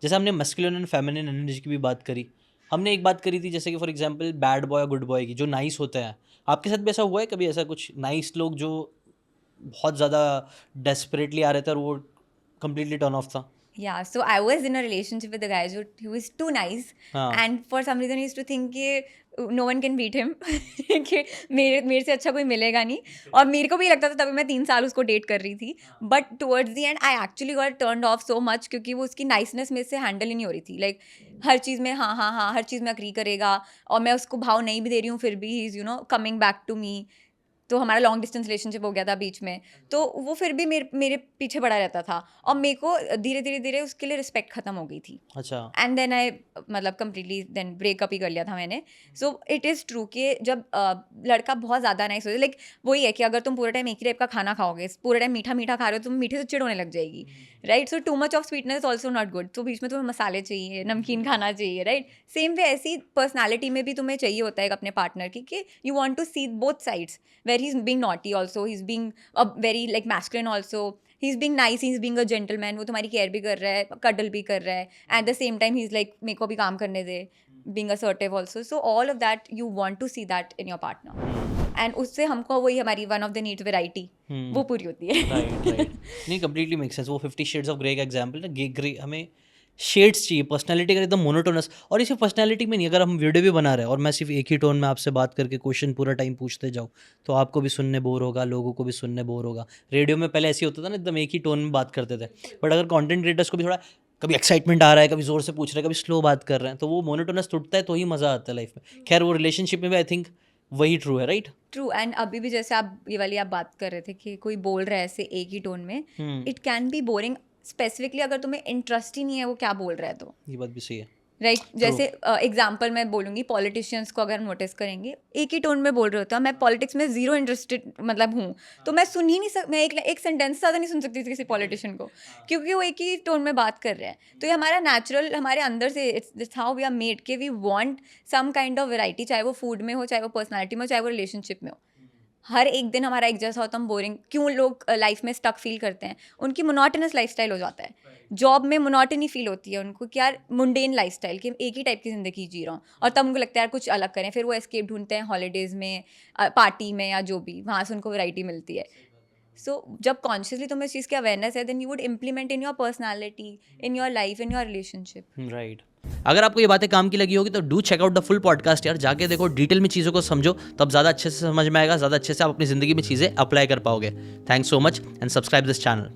जैसे हमने masculine and feminine energy की भी बात करी, हमने एक बात करी थी जैसे कि फॉर एग्जांपल बैड बॉय और गुड बॉय की, जो नाइस होते हैं, आपके साथ भी ऐसा हुआ है कभी, ऐसा कुछ नाइस लोग जो बहुत ज़्यादा डेस्परेटली आ रहे थे और वो कम्प्लीटली टर्न ऑफ था? Yeah, so I was in a relationship with a guy who was too nice, हाँ। and for some reason he used to think कि no one can beat him कि मेरे से अच्छा कोई मिलेगा नहीं, और मेरे को भी लगता था, तभी मैं 3 साल उसको डेट कर रही थी, but towards the and I actually got turned of so much, क्योंकि वो उसकी नाइसनेस मेरे से हैंडल ही नहीं हो रही थी, लाइक हर चीज़ में हाँ हाँ हाँ, हर चीज़ में अग्री करेगा, और मैं उसको भाव नहीं भी दे रही हूँ फिर भी he is coming back to me. तो हमारा लॉन्ग डिस्टेंस रिलेशनशिप हो गया था बीच में, तो वो फिर भी मेरे मेरे पीछे पड़ा रहता था, और मेरे को धीरे धीरे धीरे उसके लिए रिस्पेक्ट खत्म हो गई थी। अच्छा। एंड देन आई मतलब कम्प्लीटली देन ब्रेकअप ही कर लिया था मैंने। सो इट इज़ ट्रू कि जब लड़का बहुत ज़्यादा नाइस हो, लाइक वही है कि अगर तुम पूरे टाइम एक ही टाइप का खाना खाओगे, पूरे टाइम मीठा मीठा खा रहे हो, तुम मीठे से चिढ़ होने लग जाएगी, right? So too much of sweetness is also not good. तो बीच में तुम्हें मसाले चाहिए, नमकीन खाना चाहिए, राइट? सेम वे ऐसी पर्सनैलिटी में भी तुम्हें चाहिए होता है एक अपने पार्टनर की, कि you want to see both sides, where he is being naughty also, he is being very like masculine also, he is being nice, he is being a gentleman, वो तुम्हारी केयर भी कर रहा है, कडल भी कर रहा है, at the same time he is like मेरे को भी काम करने दे, being assertive also. So all of that you want to see that in your partner, and उससे हमको वही हमारी one of the needs variety वो पूरी होती है। Right right. नहीं, कम्प्लीटली मेक सेंस। वो 50 शेड्स ऑफ ग्रे का एग्जांपल ना, ग्रे हमें शेड्स चाहिए, पर्सनैलिटी अगर एकदम मोनोटोनस, और इसे पर्सनैलिटी में नहीं, अगर हम वीडियो भी बना रहे हैं और मैं सिर्फ एक ही टोन में आपसे बात करके क्वेश्चन पूरा टाइम पूछते जाऊँ, तो आपको भी सुनने बोर होगा, लोगों को भी सुनने बोर होगा। रेडियो में पहले ऐसे होता था ना, एकदम एक ही टोन में बात करते थे, बट अगर कॉन्टेंट क्रिएटर्स को भी थोड़ा कभी एक्साइटमेंट आ रहा है, कभी जोर से पूछ रहे हैं, कभी स्लो बात कर रहे हैं, तो वो मोनोटोनस टूटता है, तो ही मज़ा आता है लाइफ में। खैर वो रिलेशनशिप में भी आई थिंक वही ट्रू है, राइट? ट्रू। एंड अभी भी जैसे आप ये वाली आप बात कर रहे थे कि कोई बोल रहा है ऐसे एक ही टोन में, it can be boring, specifically अगर तुम्हें इंटरेस्ट ही नहीं है वो क्या बोल रहा है तो, ये बात भी सही है। राइट? जैसे एग्जाम्पल मैं बोलूँगी, पॉलिटिशियंस को अगर नोटिस करेंगे एक ही टोन में बोल रहे होते हैं, मैं पॉलिटिक्स में जीरो इंटरेस्टेड मतलब हूँ, तो मैं सुन ही नहीं मैं एक सेंटेंस ज़्यादा नहीं सुन सकती थी किसी पॉलिटिशियन को, क्योंकि वो एक ही टोन में बात कर रहे हैं। तो ये हमारा नेचुरल, हमारे अंदर से it's how we are made के we want some kind of variety, चाहे वो फूड में हो, चाहे वो पर्सनैलिटी में हो, चाहे वो रिलेशनशिप में हो। हर एक दिन हमारा एक जैसा होता, हम बोरिंग क्यों लोग लाइफ में स्टक फील करते हैं, उनकी मोनोटोनस लाइफस्टाइल हो जाता है। जॉब में मोनोटनी फील होती है उनको कि यार मुंडेन लाइफस्टाइल, कि एक ही टाइप की ज़िंदगी जी रहा हूँ, और तब उनको लगता है यार कुछ अलग करें, फिर वो एस्केप ढूंढते हैं हॉलीडेज़ में, पार्टी में, या जो भी, वहाँ से उनको वैरायटी मिलती है। सो जब कॉन्शियसली तुम्हें इस चीज़ की अवेयरनेस है, then you would implement in your personality, in your life, in your relationship. Right. अगर आपको ये बातें काम की लगी होगी तो do check out the full podcast यार, जाके देखो, डिटेल में चीज़ों को समझो, तब ज़्यादा अच्छे से समझ में आएगा, ज़्यादा अच्छे से आप अपनी ज़िंदगी में चीज़ें अप्लाई कर पाओगे। Thanks so much and subscribe this channel.